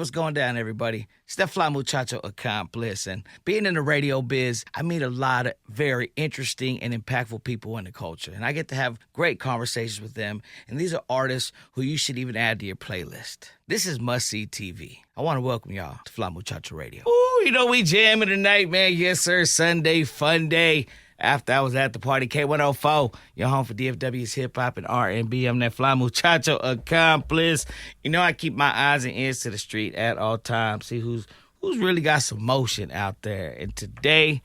What's going down, everybody? It's that Fly Muchacho accomplice. And being in the radio biz, I meet a lot of very interesting and impactful people in the culture. And I get to have great conversations with them. And these are artists who you should even add to your playlist. This is Must See TV. I want to welcome y'all to Fly Muchacho Radio. Ooh, you know we jamming tonight, man. Yes, sir. Sunday, fun day. After I was at the party, K104, your home for DFW's hip-hop and R&B. I'm that Fly Muchacho accomplice. You know I keep my eyes and ears to the street at all times. See who's really got some motion out there. And today,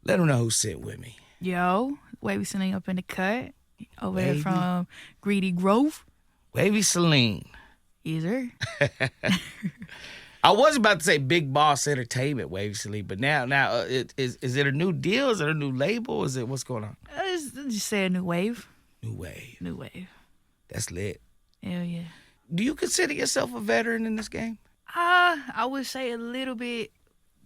let them know who's sitting with me. Yo, Wavy Saleen up in the cut. Over there from Greedy Grove. Wavy Saleen. Either. I was about to say Big Boss Entertainment, Wavy Saleen, but now, is it a new deal? Is it a new label? Is it what's going on? Just say a new wave. New wave. New wave. That's lit. Hell yeah. Do you consider yourself a veteran in this game? I would say a little bit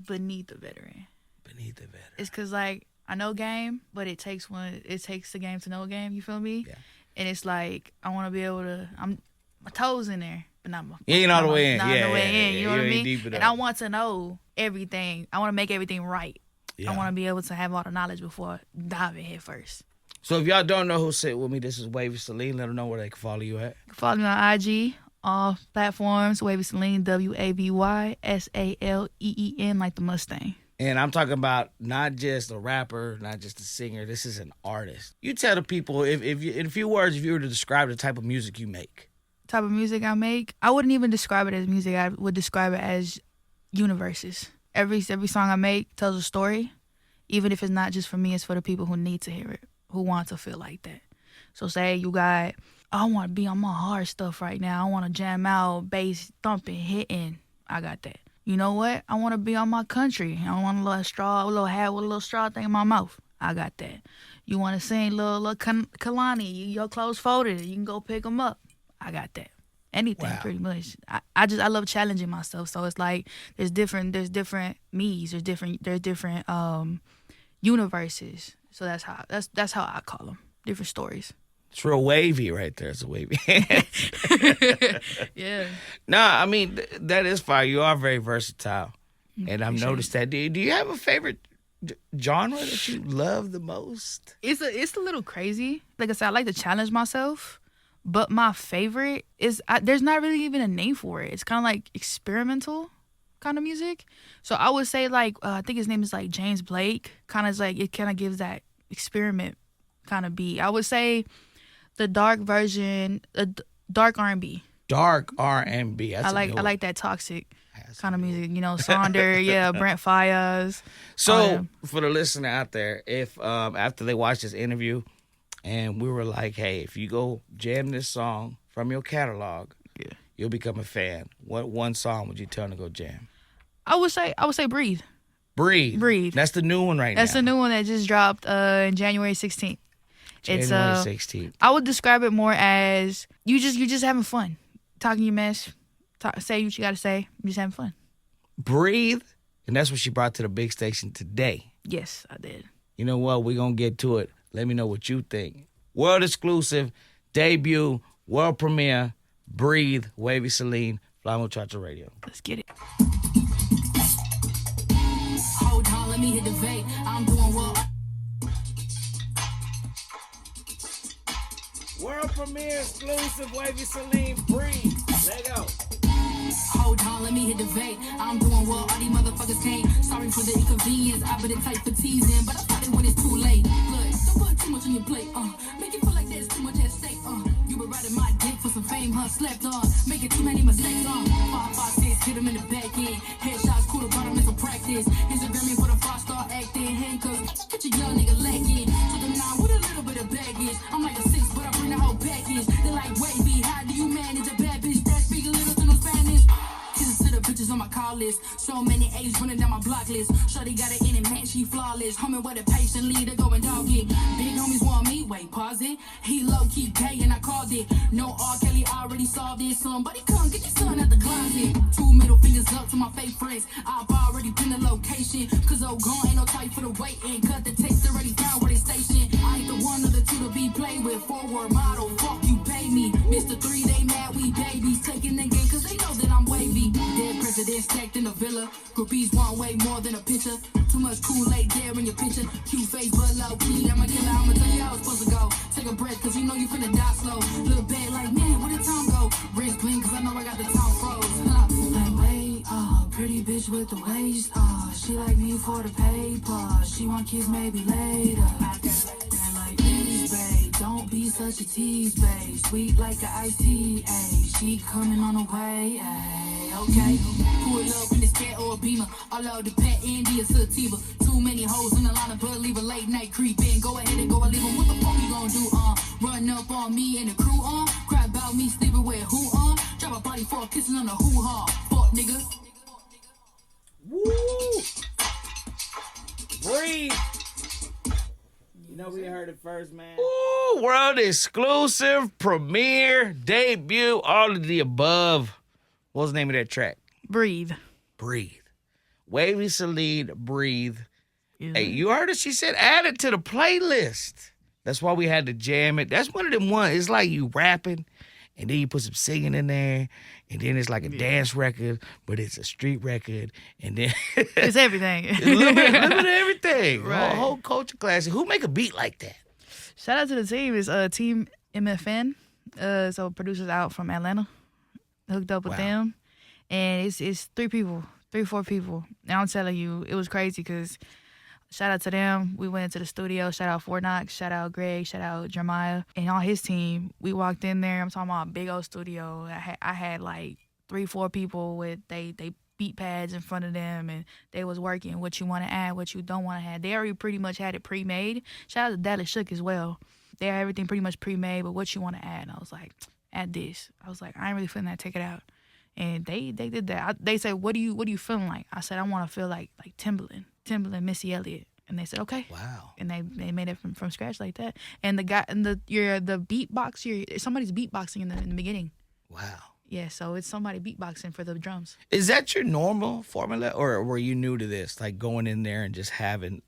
beneath a veteran. Beneath the veteran. It's because like I know game, but it takes the game to know a game. You feel me? Yeah. And it's like I want to be able to. My toes in there. Not my, you ain't all the way in. Not all the way in. You know what I mean? And I want to know everything. I want to make everything right. Yeah. I want to be able to have all the knowledge before diving head first. So if y'all don't know who's sitting with me, this is Wavy Saleen. Let them know where they can follow you at. You can follow me on IG, all platforms, Wavy Saleen, WavySaleen, like the Mustang. And I'm talking about not just a rapper, not just a singer. This is an artist. You tell the people, if you, in a few words, if you were to describe the type of music you make. Type of music I make, I wouldn't even describe it as music. I would describe it as universes. Every song I make tells a story, even if it's not just for me, it's for the people who need to hear it, who want to feel like that. So say you got, I want to be on my hard stuff right now. I want to jam out, bass thumping, hitting. I got that. You know what? I want to be on my country. I want a little hat with a little straw thing in my mouth. I got that. You want to sing little Kalani, your clothes folded, you can go pick them up. I got that. Anything, wow. Pretty much. I love challenging myself. So it's like there's different me's, there's different universes. So that's how I call them. Different stories. It's real wavy right there. It's a wavy. Yeah. Nah, I mean that is fire. You are very versatile, and I've noticed that. Do you have a favorite genre that you love the most? It's a little crazy. Like I said, I like to challenge myself. But my favorite is, there's not really even a name for it. It's kind of like experimental kind of music. So I would say like, I think his name is like James Blake. It kind of gives that experiment kind of beat. I would say the dark version, dark R&B. Dark R&B. I like that toxic kind of music. You know, Sonder, yeah, Brent Fayez. So for the listener out there, if after they watch this interview, and we were like, hey, if you go jam this song from your catalog, yeah, you'll become a fan. What one song would you tell them to go jam? I would say Breathe. Breathe. That's the new one now. That's the new one that just dropped in January 16th. January 16th. I would describe it more as you just having fun. Talking your mess. Say what you got to say. You just having fun. Breathe. And that's what she brought to the big station today. Yes, I did. You know what? We're going to get to it. Let me know what you think. World exclusive, debut, world premiere, Breathe, Wavy Saleen, Fly Muchacho Radio. Let's get it. Hold on, let me hit the vape. I'm doing what? World premiere exclusive, Wavy Saleen, Breathe. Let go. Hold on, let me hit the vape. I'm doing what all these motherfuckers can't. Sorry for the inconvenience. I've been the type for teasing, but I started when it's too late. Look, don't put too much on your plate. Make it feel like there's too much at stake. You been riding my dick for some fame, slept on. Making too many mistakes. 5, 5, 6, hit him in the back end. Headshots, cool to bottom in some practice. Instagram me for the 5-star acting. Handcuffs, get your young nigga lacking. Took a 9 with a little bit of baggage. I'm like a 6, but I bring the whole package. They're like, Wavy, how do you manage a bad bitch that speak a little to no Spanish? To the bitches on my call list. So many A's running down my block list. Shorty got it in and man, she flawless. Humming with a patient leader going doggy. Big homies want me, wait, pause it. He low-key gay and I called it. No R. Kelly already solved it. Somebody come get your son out the closet. 2 middle fingers up to my fake friends. I've already been the location. Cause oh gone ain't no type for the waiting. Cut the text already down where they station. I ain't the one of the two to be played with. Forward model, fuck you pay me. Mr. 3, they mad, we babies. Taking the game cause they know that I'm wavy. residence stacked in a villa. Groupies want way more than a picture. Too much Kool-Aid there in your picture. Cute face, but low key. I'm a killer, I'ma tell you how it's supposed to go. Take a breath, cause you know you finna die slow. Little bit like, man, where the time go? Wrist bling, cause I know I got the time froze. Like, wait, pretty bitch with the waist. She like me for the paper. She want kids maybe later. And like, please, babe, don't be such a tease, babe. Sweet like an iced tea, ayy. She coming on the way, ayy. Okay, pull up in this cat or a beamer. I love the pet Andy or sativa. Too many hoes in the line of but leave a late night creeping. Go ahead and go and leave 'em. What the fuck you gon' do? Run up on me and the crew cry about me sleeping with who drop a body for a kissing on the hoo-ha. Fuck nigga. Woo! Breathe. You know we heard it first, man. Ooh, world exclusive, premiere, debut, all of the above. What's the name of that track? Breathe. Breathe. Wavy Saleen, Breathe. Yeah. Hey, you heard it? She said add it to the playlist. That's why we had to jam it. That's one of them ones. It's like you rapping, and then you put some singing in there, and then it's like a dance record, but it's a street record, and then It's everything. a little bit of everything. Right. Whole culture classic. Who make a beat like that? Shout out to the team. It's Team MFN. So producers out from Atlanta. Hooked up with them. And it's 4 people. And I'm telling you, it was crazy because shout out to them. We went into the studio. Shout out Fort Knox. Shout out Greg. Shout out Jeremiah. And all his team. We walked in there. I'm talking about a big old studio. I had like 3-4 people with they beat pads in front of them, and they was working what you want to add, what you don't want to add. They already pretty much had it pre-made. Shout out to Dallas Shook as well. They had everything pretty much pre-made, but what you want to add. And I was like, add this. I was like, I ain't really feeling that. Take it out. And they did that. They said, what do you feeling like? I said, I want to feel like Timbaland, Missy Elliott. And they said, okay. Wow. And they made it from scratch like that. And the guy and the beatbox, somebody's beatboxing in the beginning. Wow. Yeah, so it's somebody beatboxing for the drums. Is that your normal formula, or were you new to this, like going in there and just having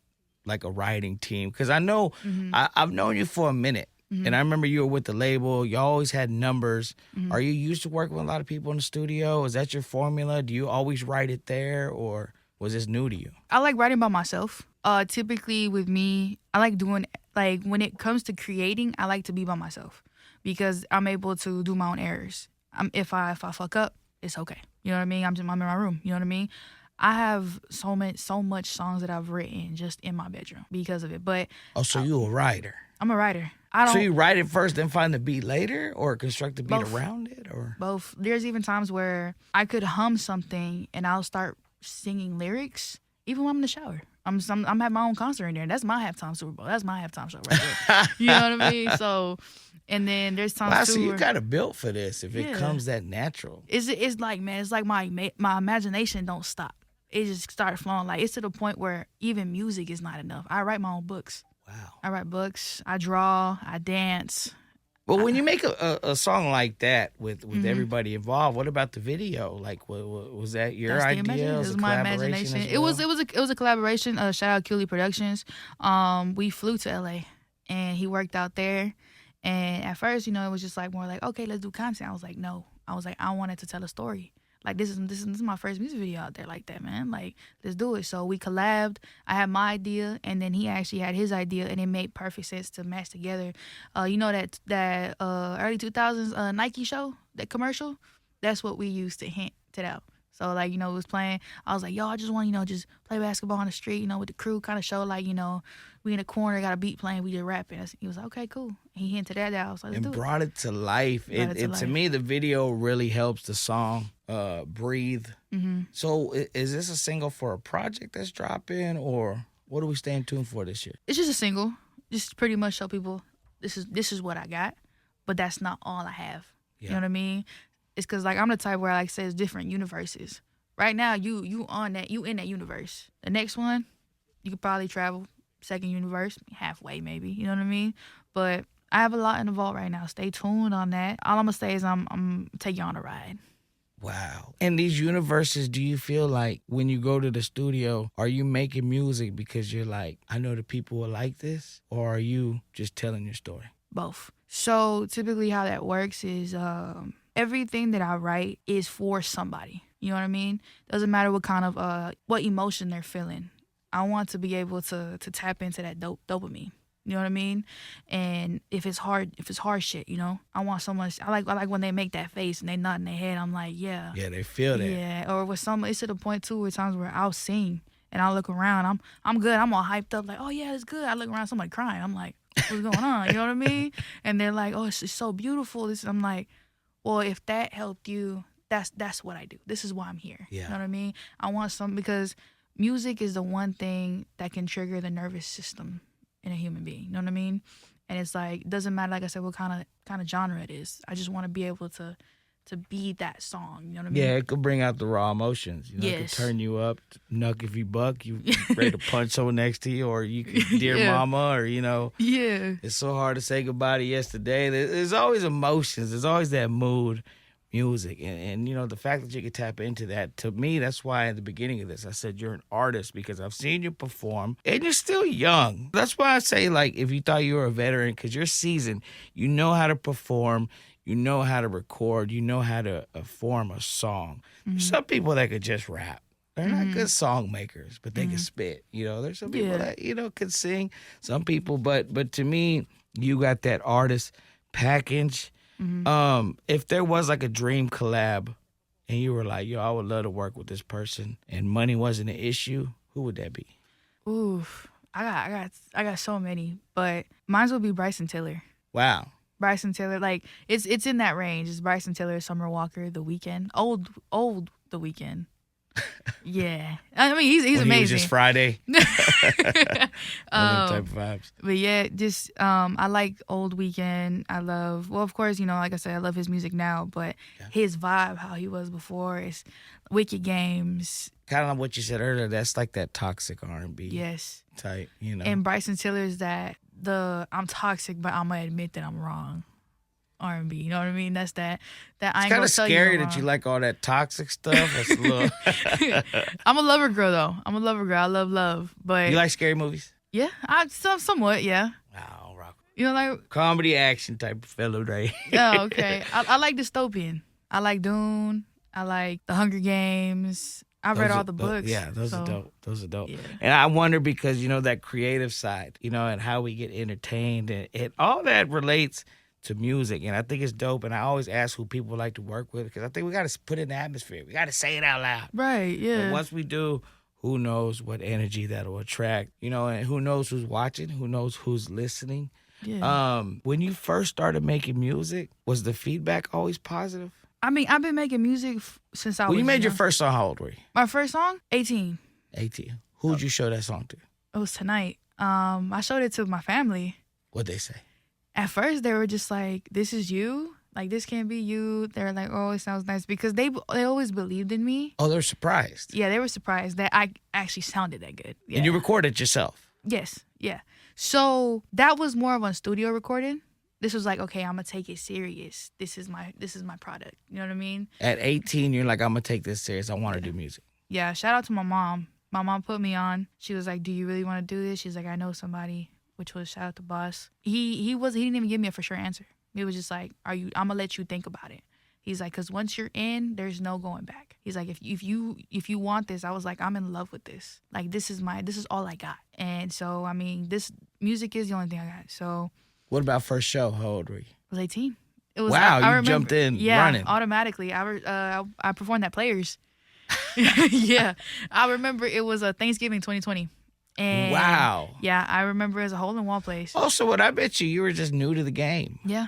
like a writing team? Because I know I've known you for a minute, and I remember you were with the label. You always had numbers. Are you used to working with a lot of people in the studio? Is that your formula? Do you always write it there, or was this new to you? I like writing by myself. Typically with me, I like doing, like, when it comes to creating, I like to be by myself because I'm able to do my own errors. If I fuck up, it's okay. You know what I mean? I'm in my room. You know what I mean? I have so much songs that I've written just in my bedroom because of it. But so you a writer? I'm a writer. So you write it first, then find the beat later, or construct the beat Both. around it, or both. There's even times where I could hum something and I'll start singing lyrics even when I'm in the shower. I'm having my own concert in there. That's my halftime Super Bowl. That's my halftime show right there. You know what I mean? So. And then there's times too. So you where, kind of built for this. If it comes that natural, it's like, man, it's like my imagination don't stop. It just started flowing. Like, it's to the point where even music is not enough. I write my own books. Wow. I write books. I draw. I dance. But when you make a song like that with everybody involved, what about the video? Like, what was that your That's idea? The imagination. It was my imagination. As well? It was a collaboration. Shout out Cooley Productions. We flew to LA, and he worked out there. And at first, it was just like more like, okay, let's do content. I was like, no. I was like, I wanted to tell a story. Like, this is my first music video out there like that, man. Like, let's do it. So we collabed. I had my idea, and then he actually had his idea, and it made perfect sense to match together. That early 2000s Nike show, that commercial, that's what we used to hint it out. So, like, it was playing. I was like, yo, I just want, just play basketball on the street, with the crew, kind of show, like, we in the corner, got a beat playing, we just rapping. He was like, okay, cool. He hinted at that. I was like, let's do it. And brought it to life. To me, the video really helps the song breathe. Mm-hmm. So is this a single for a project that's dropping, or what are we staying tuned for this year? It's just a single. Just pretty much show people this is what I got, but that's not all I have. Yeah. You know what I mean? It's because, like, I'm the type where I like says different universes. Right now, you in that universe. The next one, you could probably travel second universe, halfway maybe. You know what I mean? But I have a lot in the vault right now. Stay tuned on that. All I'm gonna say is I'm take you on a ride. Wow. And these universes, do you feel like when you go to the studio, are you making music because you're like, I know the people will like this, or are you just telling your story? Both. So typically how that works is everything that I write is for somebody. You know what I mean? Doesn't matter what kind of what emotion they're feeling. I want to be able to tap into that dopamine. You know what I mean? And if it's hard shit, you know, I want someone. I like when they make that face and they nod in their head. I'm like, yeah, Yeah, they feel that. yeah. Or with some, it's to the point too, where times where I'll sing and I'll look around. I'm good. I'm all hyped up, like, oh yeah, it's good. I look around, somebody crying. I'm like, what's going on? You know what I mean? And they're like, oh, it's so beautiful. I'm like, well, if that helped you, that's what I do. This is why I'm here. Yeah. You know what I mean? I want some, because music is the one thing that can trigger the nervous system in a human being. You know what I mean? And it's like, it doesn't matter, like I said, what kind of genre it is. I just want to be able to be that song. You know what I mean? Yeah, it could bring out the raw emotions. You know, it could Yes. turn you up, nuck if you buck. You ready to punch someone next to you, or you could dear Yeah. mama, or you know. Yeah. It's so hard to say goodbye to yesterday. There's always emotions. There's always that mood, music. And you know, the fact that you can tap into that, to me, that's why at the beginning of this, I said you're an artist, because I've seen you perform and you're still young. That's why I say, like, if you thought you were a veteran, because you're seasoned, you know how to perform, you know how to record, you know how to form a song. There's some people that could just rap. They're not good song makers, but they can spit. You know, there's some people Yeah. that, you know, could sing. Some people, but to me, you got that artist package. If there was like a dream collab and you were like, yo, I would love to work with this person and money wasn't an issue, who would that be? Oof. I got so many, but mine will be Bryson Tiller. Wow. Bryson Tiller, like it's in that range. It's Bryson Tiller, Summer Walker, The Weeknd, old The Weeknd. Yeah, I mean he's When amazing. He was just Friday. One of them type of vibes. But yeah, just I like old Weeknd. I love, well, of course, you know, like I said, I love his music now, but his vibe, how he was before, is Wicked Games. Kind of like what you said earlier. That's like that toxic R&B Yes. type, you know. And Bryson Tiller's that I'm toxic, but I'm gonna admit that I'm wrong. R&B, you know what I mean? That's that I ain't It's kind gonna of tell scary you that you like all that toxic stuff. That's a little... I'm a lover girl though. I'm a lover girl. I love love, but You like scary movies? yeah, somewhat, yeah. Wow, rock. You know, like, Comedy action type of fellow, right? oh, okay. I like dystopian. I like Dune. I like The Hunger Games. I read all the books. Yeah, those so, are dope. Those are dope. yeah. And I wonder, because, you know, that creative side, you know, and how we get entertained, and all that relates to music. And I think it's dope. And I always ask who people like to work with, because I think we got to put it in the atmosphere. We got to say it out loud. Right, yeah. And once we do, who knows what energy that'll attract, you know, and who knows who's watching, who knows who's listening. Yeah. When you first started making music, was the feedback always positive? I mean, I've been making music since I was When you made your young. first song, how old were you? My first song, 18. 18. Who'd you show that song to? It was Tonight. I showed it to my family. What'd they say? At first, they were just like, "This is you. Like, this can't be you." They were like, "Oh, it sounds nice," because they always believed in me. Oh, they're surprised. Yeah, they were surprised that I actually sounded that good. Yeah. And you recorded yourself. Yes, yeah. So that was more of a studio recording. This was like, okay, I'm gonna take it serious. This is my product. You know what I mean? At 18, you're like, I'm going to take this serious. I want to do music. Yeah. Shout out to my mom. My mom put me on. She was like, "Do you really want to do this?" She's like, "I know somebody," which was shout out to Boss. He didn't even give me a for sure answer. He was just like, I'm gonna let you think about it. He's like, because once you're in, there's no going back. He's like, if you want this, I was like, I'm in love with this. Like, this is all I got. And so, I mean, this music is the only thing I got. So What about first show? How old were you? I was 18. It was, Wow, I you remember, jumped in yeah, running. automatically. I performed at Players. Yeah, I remember it was a Thanksgiving 2020. And Wow. Yeah, I remember it was a hole-in-one place. Also, what I bet you were just new to the game. Yeah,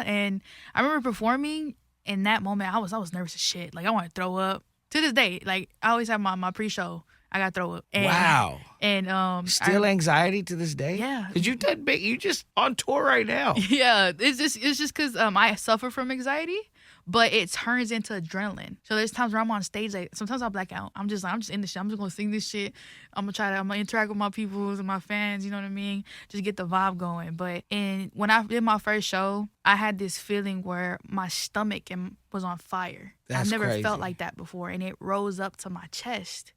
and I remember performing. In that moment, I was nervous as shit. Like, I want to throw up. To this day, like, I always have my pre-show. I got to throw up. And, Wow. And Still anxiety to this day? Yeah. Because you've done big. You just on tour right now. Yeah, it's just because I suffer from anxiety, but it turns into adrenaline. So there's times where I'm on stage, like sometimes I black out. I'm just in this shit. I'm just gonna sing this shit. I'm gonna interact with my peoples and my fans. You know what I mean? Just get the vibe going. But when I did my first show, I had this feeling where my stomach was on fire. That's I've never crazy. felt like that before, and it rose up to my chest.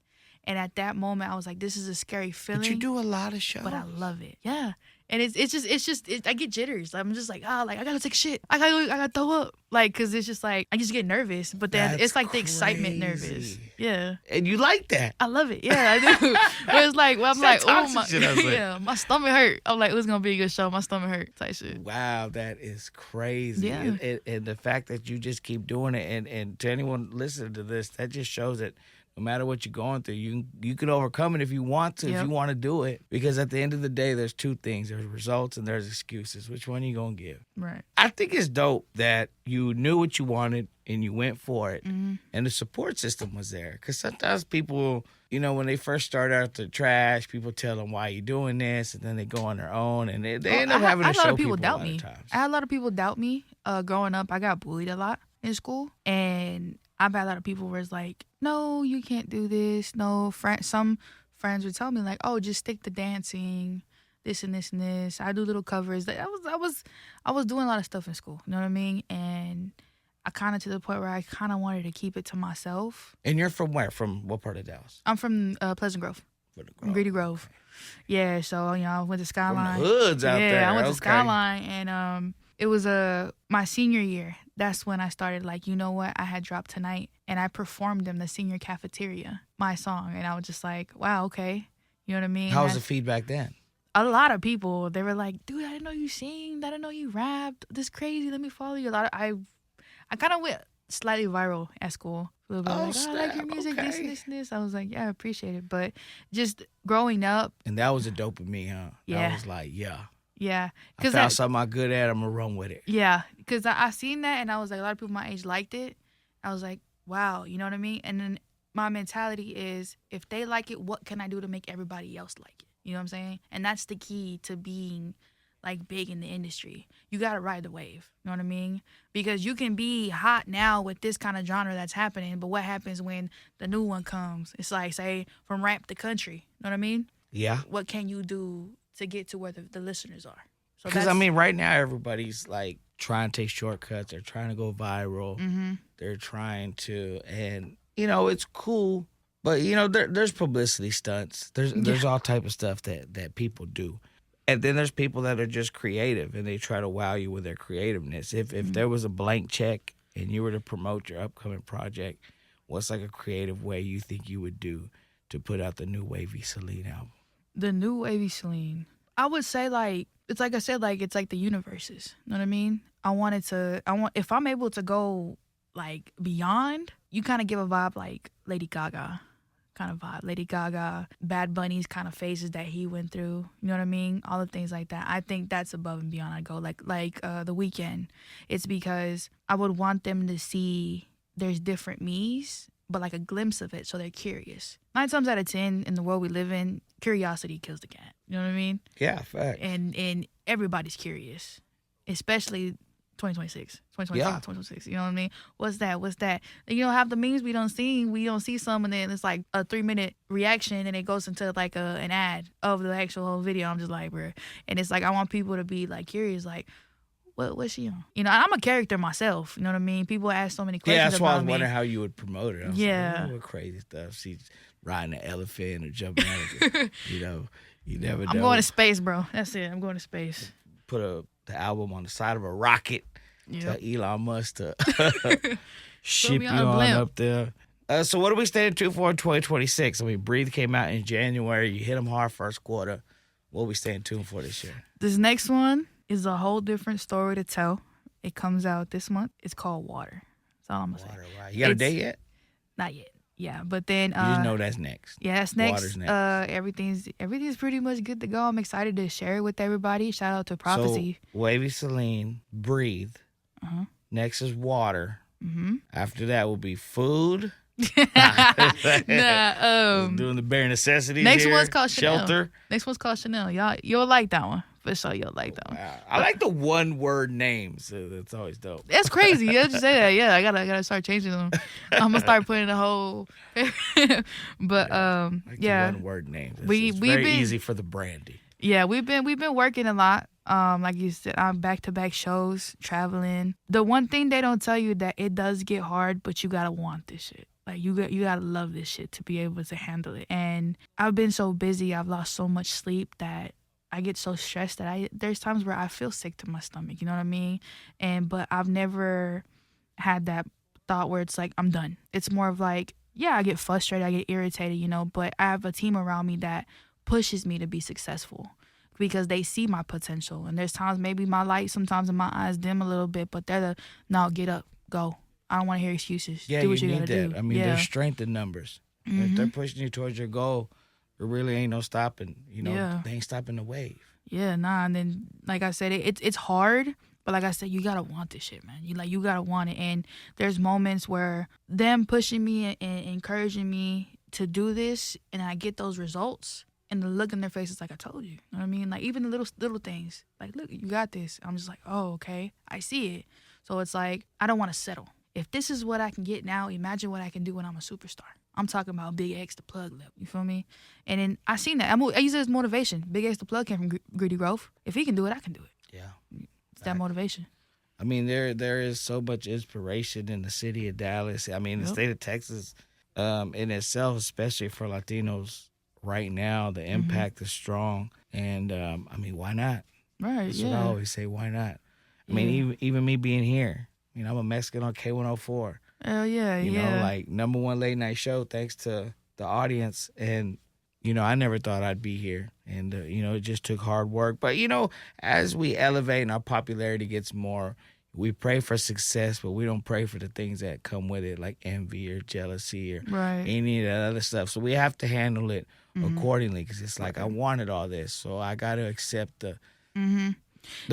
And at that moment, I was like, "This is a scary feeling." But you do a lot of shows. But I love it. Yeah. And I get jitters. I'm just like, like I gotta take a shit. I gotta throw up. Like, cause it's just like, I just get nervous. But then That's it's like the excitement nervous. crazy. Yeah. And you like that. I love it. Yeah, I do. But it's like, well, I'm It's that like, oh toxic my, shit, I was like- yeah, my stomach hurt. I'm like, it was gonna be a good show. My stomach hurt type shit. Wow, that is crazy. Yeah. And the fact that you just keep doing it, and to anyone listening to this, that just shows that no matter what you're going through, you can overcome it if you want to, if Yep. you want to do it. Because at the end of the day, there's two things. There's results and there's excuses. Which one are you going to give? Right. I think it's dope that you knew what you wanted and you went for it. Mm-hmm. And the support system was there. Because sometimes people, when they first start out the trash, people tell them why you doing this, and then they go on their own, and they end up having to I had a show lot of people a doubt lot of me. times. I had a lot of people doubt me. Growing up, I got bullied a lot in school, and I've had a lot of people where it's like, no, you can't do this. No, some friends would tell me like, oh, just stick to dancing, this and this and this. I do little covers. I was doing a lot of stuff in school. You know what I mean? And I kind of to the point where I kind of wanted to keep it to myself. And you're from where? From what part of Dallas? I'm from Pleasant Grove. From Greedy Grove. Yeah, so I went to Skyline. From the hoods out there. Yeah, I went to Okay. Skyline, and it was my senior year. That's when I started like, you know what? I had dropped Tonight, and I performed in the senior cafeteria my song, and I was just like, wow, okay, you know what I mean? How was the feedback then? A lot of people, they were like, dude, I didn't know you sing. I didn't know you rapped. This crazy. Let me follow you. I kind of went slightly viral at school. A little bit like, I like your snap, music, this okay. and this and this. I was like, yeah, I appreciate it. But just growing up, And that was a dope of me, huh? Yeah. I was like, yeah. yeah. I found something I'm good at, I'm going to run with it. Yeah, because I seen that, and I was like, a lot of people my age liked it. I was like, wow, you know what I mean? And then my mentality is, if they like it, what can I do to make everybody else like it? You know what I'm saying? And that's the key to being like big in the industry. You got to ride the wave. You know what I mean? Because you can be hot now with this kind of genre that's happening, but what happens when the new one comes? It's like, say, from rap to country. You know what I mean? Yeah. What can you do to get to where the listeners are? So Because, that's- right now, everybody's like trying to take shortcuts. They're trying to go viral. Mm-hmm. They're trying to, and, it's cool. But, there's publicity stunts. There's all type of stuff that people do. And then there's people that are just creative, and they try to wow you with their creativeness. If there was a blank check and you were to promote your upcoming project, what's like a creative way you think you would do to put out the new Wavy Saleen album? The new Wavy Saleen. I would say it's like I said, it's like the universes. You know what I mean? If I'm able to go like beyond, you kind of give a vibe like Lady Gaga kind of vibe. Lady Gaga, Bad Bunny's kind of phases that he went through. You know what I mean? All the things like that. I think that's above and beyond. I go like The Weeknd. It's because I would want them to see there's different me's, but like a glimpse of it, so they're curious. 9 times out of 10 in the world we live in, curiosity kills the cat. You know what I mean? Yeah, fact. And everybody's curious, especially 2026, 2025, Yeah. 2026. You know what I mean? What's that? Half the memes we don't see some, and then it's like a 3-minute reaction, and it goes into like an ad of the actual whole video. I'm just like, bruh. And it's like, I want people to be like curious, like, what's she on? I'm a character myself. You know what I mean? People ask so many questions Yeah, that's why I about was me. wondering how you would promote it. I was Yeah. like, what crazy stuff. She's riding an elephant or jumping out of it. You never know. I'm going to space, bro. That's it. I'm going to space. Put the album on the side of a rocket. Yeah. Tell Elon Musk to ship me you on a on blimp. up there. So what are we staying tuned for in 2026? I mean, Breathe came out in January. You hit them hard first quarter. What are we staying tuned for this year? This next one is a whole different story to tell. It comes out this month. It's called Water. That's all I'm gonna say. Water, right? You got a It's- date yet? Not yet. Yeah, but then You just know that's next. yeah, that's next. Water's next. Everything's pretty much good to go. I'm excited to share it with everybody. Shout out to Prophecy. So, Wavy Saleen, Breathe. Uh-huh. Next is Water. Mm-hmm. After that will be Food. Nah, Doing the bare necessities next here. one's called Chanel. Shelter. Next one's called Chanel. You'll like that one. For sure, you'll like that one. Wow. I like the one-word names. So that's always dope. That's crazy. You just say that. Yeah, I gotta start changing them. I'm gonna start putting the whole. But I like yeah, the one-word names. We- It's we've very been- easy for the brandy. yeah, we've been working a lot. Like you said, I'm back-to-back shows, traveling. The one thing they don't tell you that it does get hard, but you gotta want this shit. Like you gotta love this shit to be able to handle it. And I've been so busy, I've lost so much sleep that I get so stressed that there's times where I feel sick to my stomach, you know what I mean? But I've never had that thought where it's like I'm done. It's more of like, yeah, I get frustrated, I get irritated, you know, but I have a team around me that pushes me to be successful because they see my potential. And there's times maybe my light sometimes in my eyes dim a little bit, but they're no, get up, go. I don't want to hear excuses. Yeah, do what you you need gotta that. do. I mean, there's strength in numbers. If they're pushing you towards your goal, there really ain't no stopping. You know, they ain't stopping the wave. Yeah, nah. And then, like I said, it's hard, but like I said, you gotta want this shit, man. You gotta want it. And there's moments where them pushing me and encouraging me to do this, and I get those results, and the look in their face is like, I told you. You know what I mean? Like even the little things, like, look, you got this. I'm just like, oh, okay, I see it. So it's like I don't want to settle. If this is what I can get now, imagine what I can do when I'm a superstar. I'm talking about Big X the Plug level. You feel me? And then I seen that. I use it as motivation. Big X the Plug came from Greedy Growth. If he can do it, I can do it. Yeah. It's that motivation. I mean, there is so much inspiration in the city of Dallas. I mean, the state of Texas in itself, especially for Latinos right now, the impact is strong. And, I mean, why not? Right, That's what I always say, why not? I mean, even me being here, you know, I'm a Mexican on K104. Hell yeah, You know, like #1 late night show thanks to the audience. And, you know, I never thought I'd be here. And, you know, it just took hard work. But, you know, as we elevate and our popularity gets more, we pray for success, but we don't pray for the things that come with it, like envy or jealousy or any of that other stuff. So we have to handle it accordingly because it's like I wanted all this. So I got to accept the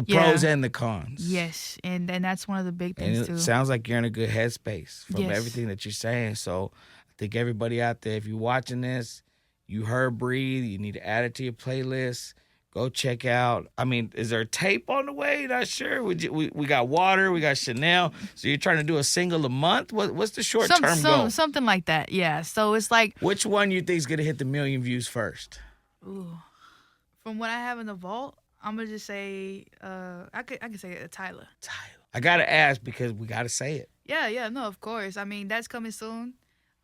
pros and the cons. Yes, and that's one of the big things, and it too. sounds like you're in a good headspace from Yes. everything that you're saying. So I think everybody out there, if you're watching this, you heard Breathe, you need to add it to your playlist. Go check out. I mean, is there tape on the way? Not sure. We got Water, we got Chanel. So you're trying to do a single a month? What's the short-term goal? Something like that, yeah. So it's like... Which one you think is going to hit the 1 million views first? Ooh. From what I have in the vault, I'm going to just say, I could say Tyler. I got to ask because we got to say it. Yeah, no, of course. I mean, that's coming soon.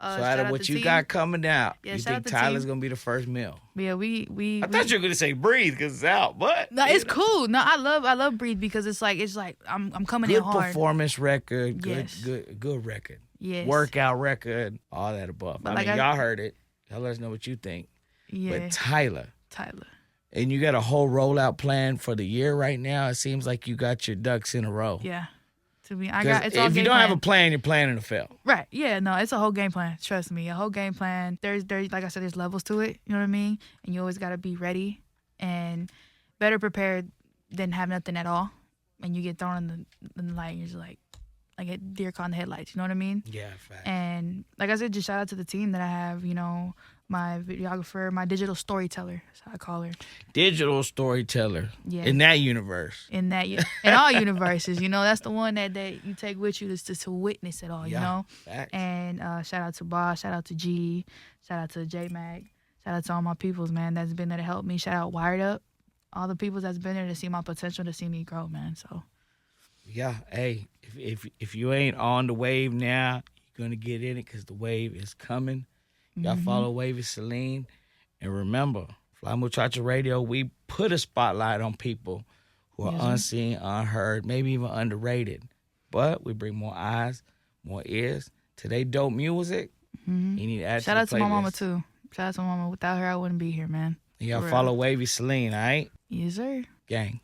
So out of what you got coming out, you think Tyler's going to be the first meal? Yeah, I thought you were going to say Breathe because it's out, but... No, it's cool. No, I love Breathe because it's like I'm coming in hard. Good performance record, Yes. good record. Yes. Workout record, all that above. But I mean, y'all heard it. Y'all let us know what you think. Yeah. But Tyler. Tyler. And you got a whole rollout plan for the year right now. It seems like you got your ducks in a row. Yeah. If you don't have a plan, you're planning to fail. Right. Yeah, no, it's a whole game plan. Trust me, a whole game plan. There's like I said, there's levels to it. You know what I mean? And you always got to be ready and better prepared than have nothing at all. And you get thrown in the light and you're just like a deer caught in the headlights. You know what I mean? Yeah, fact. And like I said, just shout out to the team that I have. You know, my videographer, my digital storyteller. That's how I call her. Digital storyteller. Yeah. In that universe. In all universes, you know, that's the one that you take with you to witness it all, you know? Facts. And shout out to Boss, shout out to G, shout out to J-Mag, shout out to all my peoples, man, that's been there to help me. Shout out Wired Up, all the peoples that's been there to see my potential, to see me grow, man, so. Yeah, hey, if you ain't on the wave now, you're going to get in it because the wave is coming. Y'all follow Wavy Saleen. And remember, Fly Muchacho Radio, we put a spotlight on people who are unseen, unheard, maybe even underrated. But we bring more eyes, more ears to they dope music. You need to add Shout out to my playlist. mama, too. Shout out to my mama. Without her, I wouldn't be here, man. And y'all follow Wavy Saleen, all right? Yes, sir. Gang.